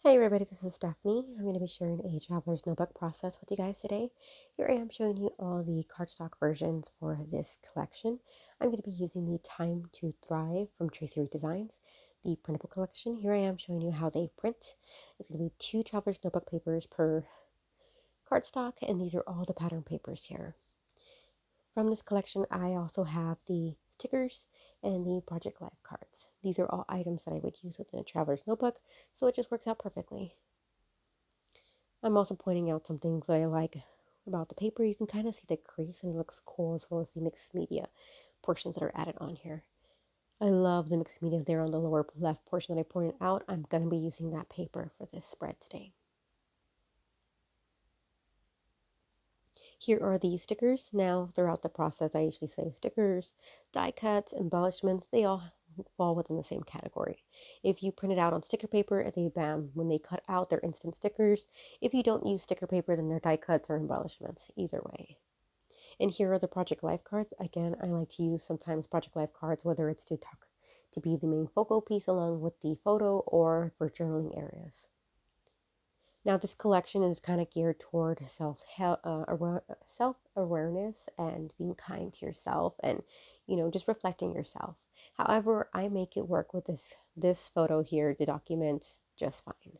Hey everybody, this is Stephanie. I'm going to be sharing a traveler's notebook process with you guys today. Here I am showing you all the cardstock versions for this collection. I'm going to be using the Time to Thrive from Traci Reed Designs, the printable collection. Here I am showing you how they print. It's going to be 2 traveler's notebook papers per cardstock, and these are all the pattern papers here. From this collection, I also have the stickers and the Project Life cards. These are all items that I would use within a traveler's notebook, so it just works out perfectly. I'm also pointing out some things that I like about the paper. You can kind of see the crease and it looks cool, as well as the mixed media portions that are added on here. I love the mixed media there on the lower left portion that I pointed out. I'm going to be using that paper for this spread today. Here are the stickers. Now, throughout the process, I usually say stickers, die cuts, embellishments, they all fall within the same category. If you print it out on sticker paper, they bam, when they cut out, they're instant stickers. If you don't use sticker paper, then they're die cuts or embellishments, either way. And here are the Project Life cards. Again, I like to use sometimes Project Life cards, whether it's to be the main focal piece along with the photo or for journaling areas. Now, this collection is kind of geared toward self awareness and being kind to yourself, and just reflecting yourself. However, I make it work with this photo here to document just fine.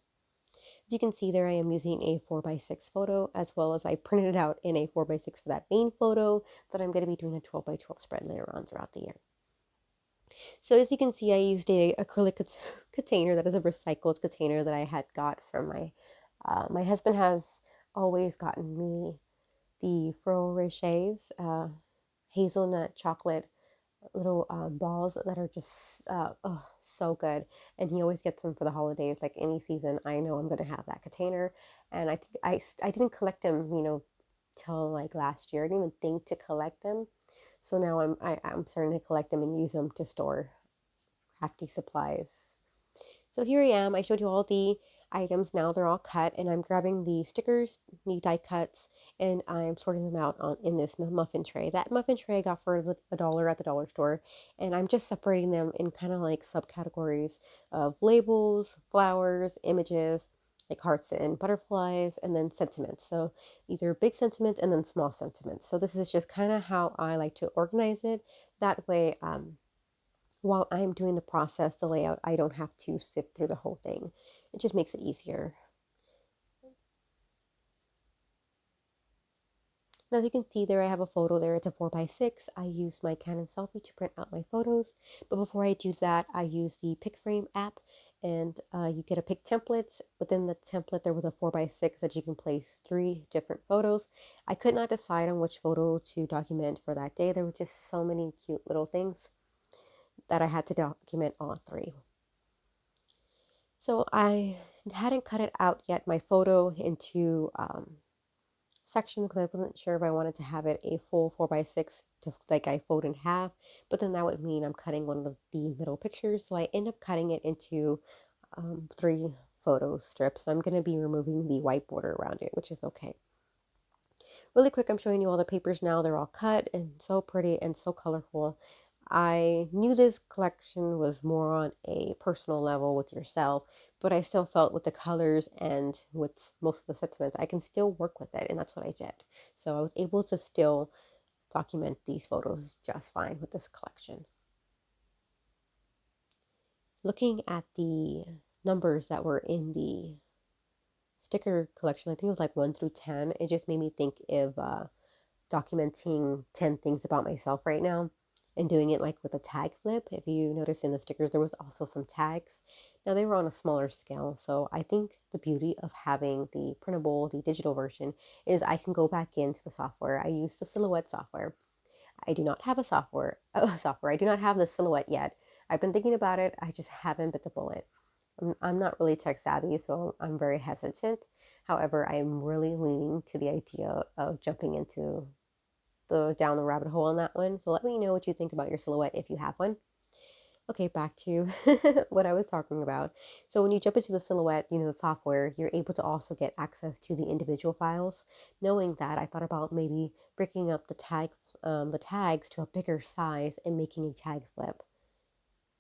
As you can see there, I am using a 4x6 photo, as well as I printed it out in a 4x6 for that main photo that I'm going to be doing a 12x12 spread later on throughout the year. So as you can see, I used a acrylic container that is a recycled container that I had got from my husband has always gotten me the Ferrero Rochers, hazelnut chocolate little balls that are just oh, so good. And he always gets them for the holidays. Like any season, I know I'm going to have that container. And I think I didn't collect them, till like last year. I didn't even think to collect them. So now I'm starting to collect them and use them to store crafty supplies. So here I am. I showed you all the items. Now they're all cut, and I'm grabbing the stickers, the die cuts, and I'm sorting them out in this muffin tray. That muffin tray I got for $1 at the dollar store, and I'm just separating them in kind of like subcategories of labels, flowers, images, like hearts and butterflies, and then sentiments. So either big sentiments and then small sentiments. So this is just kind of how I like to organize it. That way, while I'm doing the process, the layout, I don't have to sift through the whole thing. It just makes it easier. Now, as you can see there, I have a photo there. It's a 4x6. I use my Canon selfie to print out my photos. But before I do that, I use the pick frame app, and you get a pick templates. Within the template, there was a 4x6 that you can place 3 different photos. I could not decide on which photo to document for that day. There were just so many cute little things that I had to document all 3. So I hadn't cut it out yet, my photo, into sections, because I wasn't sure if I wanted to have it a full 4x6 to like I fold in half, but then that would mean I'm cutting one of the middle pictures. So I end up cutting it into 3 photo strips. So I'm going to be removing the white border around it, which is okay. Really quick, I'm showing you all the papers now. They're all cut and so pretty and so colorful. I knew this collection was more on a personal level with yourself, but I still felt with the colors and with most of the sentiments, I can still work with it, and that's what I did. So I was able to still document these photos just fine with this collection. Looking at the numbers that were in the sticker collection, I think it was like 1 through 10, it just made me think of documenting 10 things about myself right now and doing it like with a tag flip. If you notice in the stickers, there was also some tags. Now they were on a smaller scale. So I think the beauty of having the printable, the digital version, is I can go back into the software. I use the Silhouette software. I do not have software. I do not have the Silhouette yet. I've been thinking about it. I just haven't bit the bullet. I'm not really tech savvy, so I'm very hesitant. However, I am really leaning to the idea of jumping into down the rabbit hole on that one. So let me know what you think about your Silhouette if you have one. Okay, back to what I was talking about. So when you jump into the Silhouette, the software, you're able to also get access to the individual files. Knowing that, I thought about maybe breaking up the tags to a bigger size and making a tag flip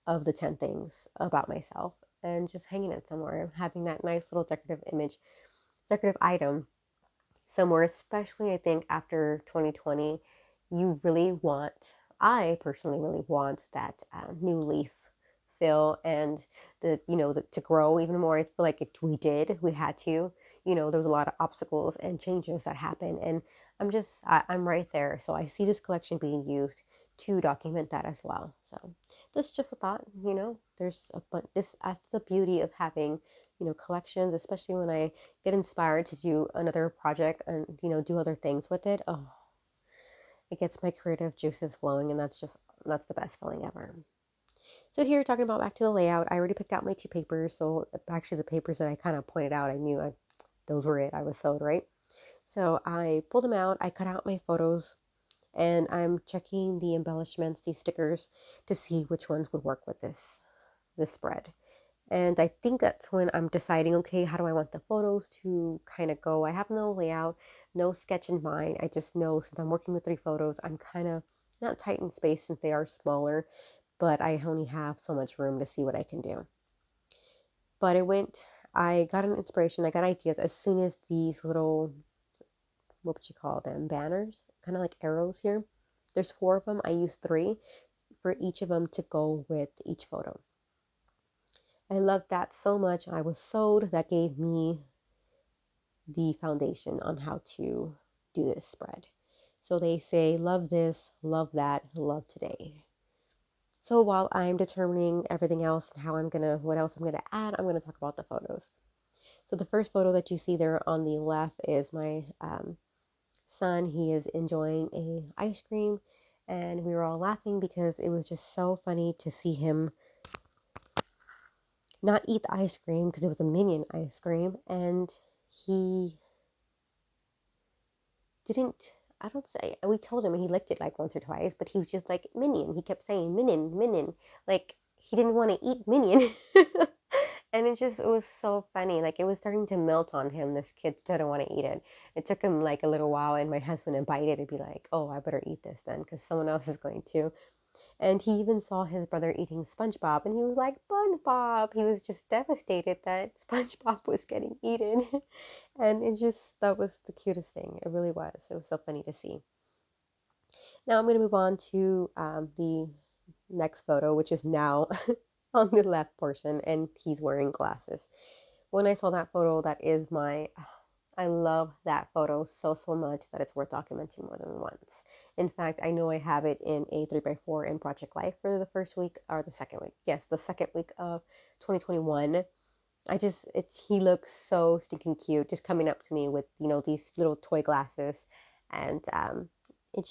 of the 10 things about myself. and just hanging it somewhere, having that nice little decorative item somewhere, especially I think after 2020, you really want, I personally really want that new leaf feel and to grow even more. I feel like we had to, there was a lot of obstacles and changes that happened. And I'm right there. So I see this collection being used to document that as well. So this is just a thought, but that's the beauty of having, collections, especially when I get inspired to do another project and do other things with it. Oh, it gets my creative juices flowing, and that's the best feeling ever. So here, talking about back to the layout, I already picked out my two papers. So actually, the papers that I kind of pointed out, those were it. I was sold, right? So I pulled them out. I cut out my photos, and I'm checking the embellishments, these stickers, to see which ones would work with this spread. And I think that's when I'm deciding, okay, how do I want the photos to kind of go? I have no layout, no sketch in mind. I just know since I'm working with 3 photos, I'm kind of not tight in space since they are smaller, but I only have so much room to see what I can do. But I got an inspiration, I got ideas as soon as these little, what would you call them, banners, kind of like arrows here. There's 4 of them. I used 3 for each of them to go with each photo. I loved that so much. I was sold. That gave me the foundation on how to do this spread. So they say, love this, love that, love today. So while I'm determining everything else and what else I'm gonna add, I'm gonna talk about the photos. So the first photo that you see there on the left is my son. He is enjoying a ice cream, and we were all laughing because it was just so funny to see him not eat the ice cream because it was a Minion ice cream, and he didn't. I don't say. We told him and he licked it like once or twice, but he was just like Minion. He kept saying Minion, Minion, like he didn't want to eat Minion. And it was so funny. Like it was starting to melt on him. This kid still didn't want to eat it. It took him like a little while, and my husband would bite it and be like, "Oh, I better eat this then, because someone else is going to." And he even saw his brother eating SpongeBob, and he was like, SpongeBob. He was just devastated that SpongeBob was getting eaten. And that was the cutest thing. It really was. It was so funny to see. Now I'm going to move on to the next photo, which is now on the left portion, and he's wearing glasses. When I saw that photo, I love that photo so much that it's worth documenting more than once. In fact, I know I have it in a 3x4 in Project Life for the first week or the second week. Yes, the second week of 2021. He looks so stinking cute, just coming up to me with these little toy glasses, and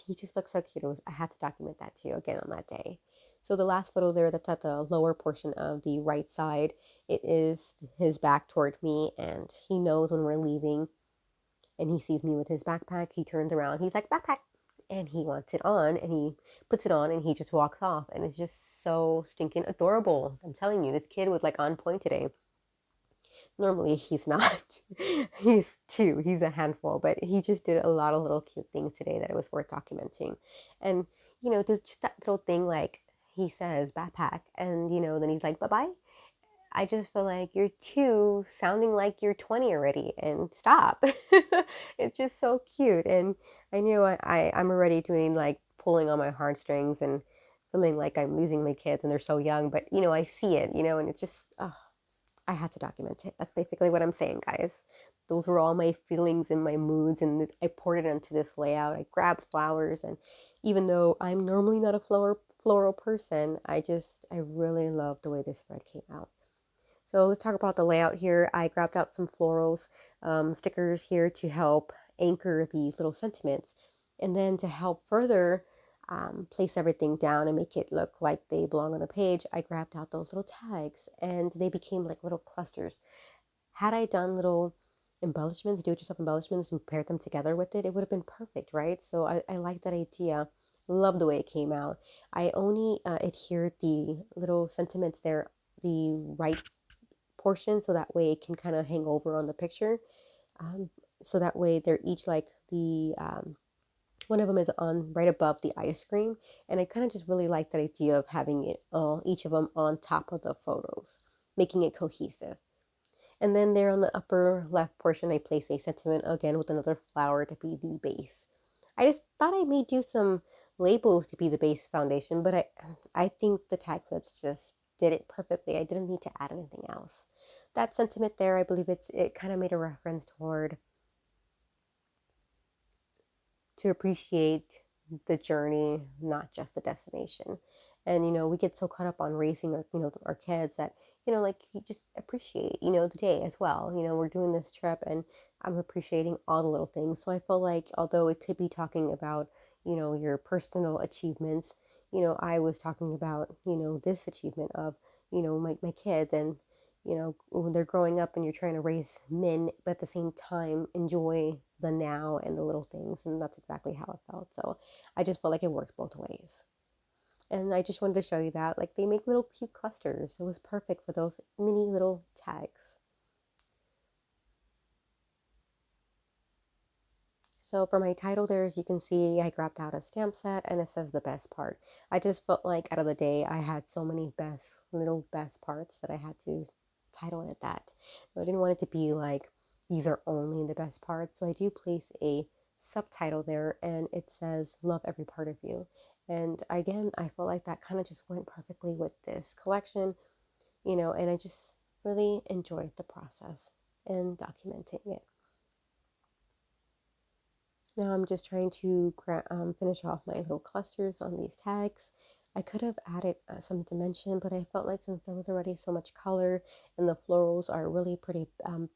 he just looks so cute. I had to document that too again on that day. So the last photo there, that's at the lower portion of the right side. It is his back toward me, and he knows when we're leaving, and he sees me with his backpack. He turns around. He's like, backpack, and he wants it on, and he puts it on, and he just walks off, and it's just so stinking adorable. I'm telling you, this kid was like on point today. Normally he's not. He's 2. He's a handful, but he just did a lot of little cute things today that it was worth documenting. And just that little thing, like he says backpack, and then he's like bye-bye. I just feel like you're 2 sounding like you're 20 already, and stop. It's just so cute. And I knew I'm already doing like pulling on my heartstrings and feeling like I'm losing my kids and they're so young, but I see it, and it's just, oh, I had to document it. That's basically what I'm saying, guys. Those were all my feelings and my moods, and I poured it into this layout. I grabbed flowers, and even though I'm normally not a floral person, I really love the way this spread came out. So let's talk about the layout here. I grabbed out some florals, stickers here to help anchor these little sentiments, and then to help further place everything down and make it look like they belong on the page, I grabbed out those little tags, and they became like little clusters. Had I done little embellishments, do-it-yourself embellishments, and paired them together with it, it would have been perfect, right? So I like that idea. Love the way it came out. I only adhered the little sentiments there, the right portion, so that way it can kind of hang over on the picture. Um, so that way they're each like one of them is on right above the ice cream, and I kind of just really like that idea of having it all, each of them on top of the photos. making it cohesive. And then there on the upper left portion, I place a sentiment again with another flower to be the base. I just thought I may do some labels to be the base foundation, but I think the tag clips just did it perfectly. I didn't need to add anything else. That sentiment there, I believe it kind of made a reference toward to appreciate the journey, not just the destination. And we get so caught up on racing our our kids that like you just appreciate the day as well. We're doing this trip and I'm appreciating all the little things. So I feel like although it could be talking about your personal achievements, I was talking about this achievement of my kids, and when they're growing up and you're trying to raise men, but at the same time enjoy the now and the little things. And that's exactly how I felt. So I just felt like it works both ways. And I just wanted to show you that. Like, they make little cute clusters. It was perfect for those mini little tags. So for my title there, as you can see, I grabbed out a stamp set and it says the best part. I just felt like out of the day, I had so many little best parts that I had to title it that. So I didn't want it to be like, these are only the best parts. So I do place a subtitle there and it says, love every part of you. And again, I felt like that kind of just went perfectly with this collection, and I just really enjoyed the process and documenting it. Now I'm just trying to finish off my little clusters on these tags. I could have added some dimension, but I felt like since there was already so much color and the florals are really pretty,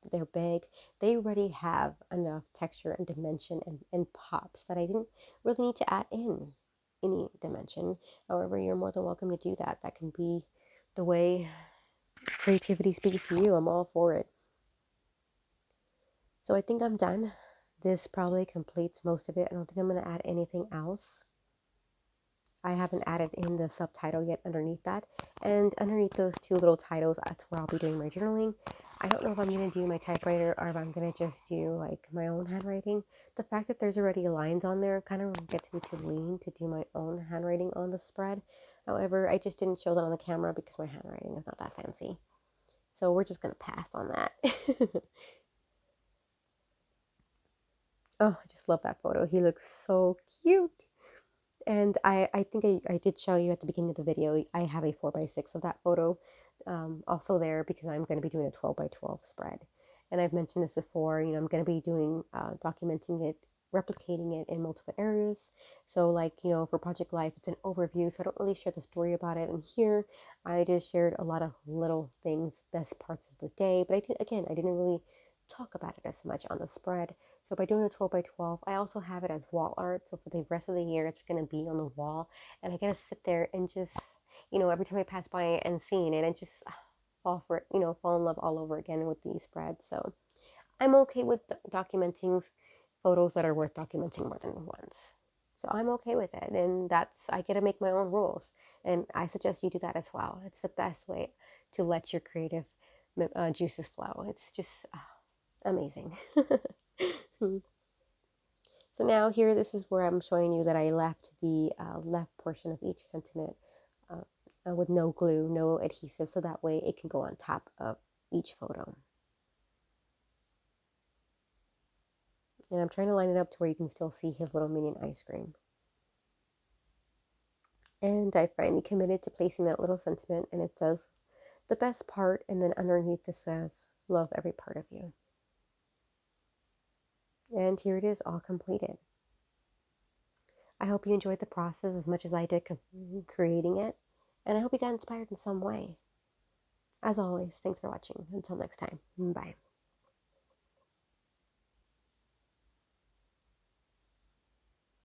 they're big, they already have enough texture and dimension and pops that I didn't really need to add in any dimension. However, you're more than welcome to do that. That can be the way creativity speaks to you. I'm all for it. So I think I'm done. This probably completes most of it. I don't think I'm going to add anything else. I haven't added in the subtitle yet underneath that. And underneath those two little titles, that's where I'll be doing my journaling. I don't know if I'm going to do my typewriter or if I'm going to just do like my own handwriting. The fact that there's already lines on there kind of gets me to lean to do my own handwriting on the spread. However, I just didn't show that on the camera because my handwriting is not that fancy. So we're just going to pass on that. Oh, I just love that photo. He looks so cute. And I think I did show you at the beginning of the video, I have a 4x6 of that photo also there because I'm going to be doing a 12x12 spread. And I've mentioned this before, I'm going to be doing, documenting it, replicating it in multiple areas. So like, for Project Life, it's an overview, so I don't really share the story about it. And here, I just shared a lot of little things, best parts of the day. But I didn't really talk about it as much on the spread. So by doing a 12x12, I also have it as wall art. So for the rest of the year, it's going to be on the wall. And I get to sit there and just, every time I pass by it and seeing it and just fall for it, fall in love all over again with these spreads. So I'm okay with documenting photos that are worth documenting more than once. So I'm okay with it. And I get to make my own rules. And I suggest you do that as well. It's the best way to let your creative juices flow. It's just amazing. So now here, this is where I'm showing you that I left the left portion of each sentiment with no glue, no adhesive, so that way it can go on top of each photo. And I'm trying to line it up to where you can still see his little minion ice cream. And I finally committed to placing that little sentiment, and it says the best part, and then underneath it says love every part of you. And here it is, all completed. I hope you enjoyed the process as much as I did creating it, and I hope you got inspired in some way. As always, thanks for watching. Until next time, bye.